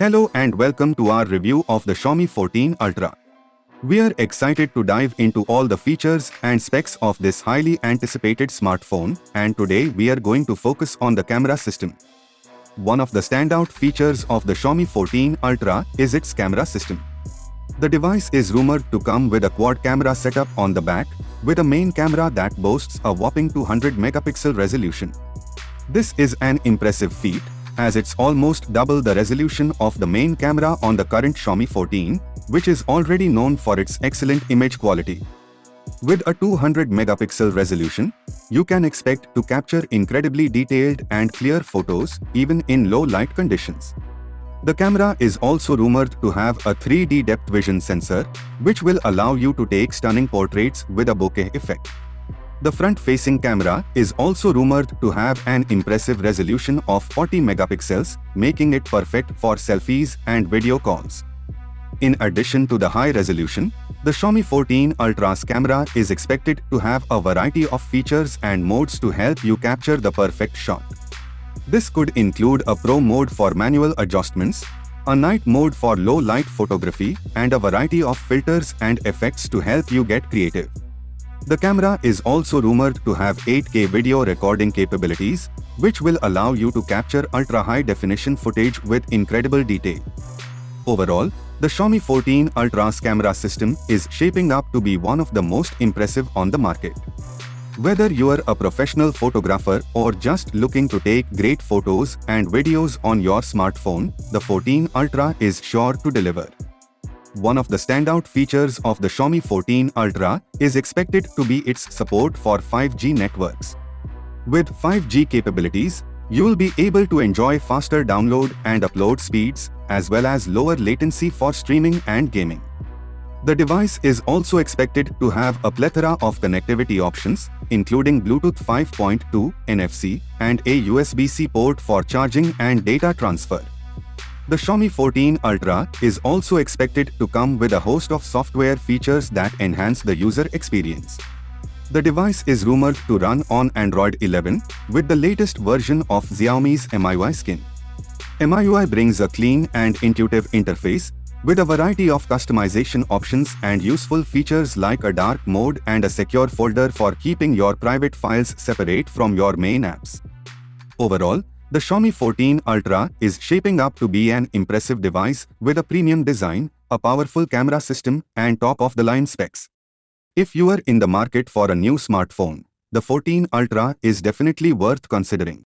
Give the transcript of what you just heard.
Hello and welcome to our review of the Xiaomi 14 Ultra. We are excited to dive into all the features and specs of this highly anticipated smartphone, and today we are going to focus on the camera system. One of the standout features of the Xiaomi 14 Ultra is its camera system. The device is rumored to come with a quad camera setup on the back, with a main camera that boasts a whopping 200 megapixel resolution. This is an impressive feat, as it's almost double the resolution of the main camera on the current Xiaomi 14, which is already known for its excellent image quality. With a 200 megapixel resolution, you can expect to capture incredibly detailed and clear photos even in low light conditions. The camera is also rumored to have a 3D depth vision sensor, which will allow you to take stunning portraits with a bokeh effect. The front-facing camera is also rumored to have an impressive resolution of 40 megapixels, making it perfect for selfies and video calls. In addition to the high resolution, the Xiaomi 14 Ultra's camera is expected to have a variety of features and modes to help you capture the perfect shot. This could include a Pro mode for manual adjustments, a night mode for low-light photography, and a variety of filters and effects to help you get creative. The camera is also rumored to have 8K video recording capabilities, which will allow you to capture ultra-high-definition footage with incredible detail. Overall, the Xiaomi 14 Ultra's camera system is shaping up to be one of the most impressive on the market. Whether you are a professional photographer or just looking to take great photos and videos on your smartphone, the 14 Ultra is sure to deliver. One of the standout features of the Xiaomi 14 Ultra is expected to be its support for 5G networks. With 5G capabilities, you will be able to enjoy faster download and upload speeds, as well as lower latency for streaming and gaming. The device is also expected to have a plethora of connectivity options, including Bluetooth 5.2, NFC, and a USB-C port for charging and data transfer. The Xiaomi 14 Ultra is also expected to come with a host of software features that enhance the user experience. The device is rumored to run on Android 11, with the latest version of Xiaomi's MIUI skin. MIUI brings a clean and intuitive interface, with a variety of customization options and useful features like a dark mode and a secure folder for keeping your private files separate from your main apps. Overall, the Xiaomi 14 Ultra is shaping up to be an impressive device with a premium design, a powerful camera system, and top-of-the-line specs. If you are in the market for a new smartphone, the 14 Ultra is definitely worth considering.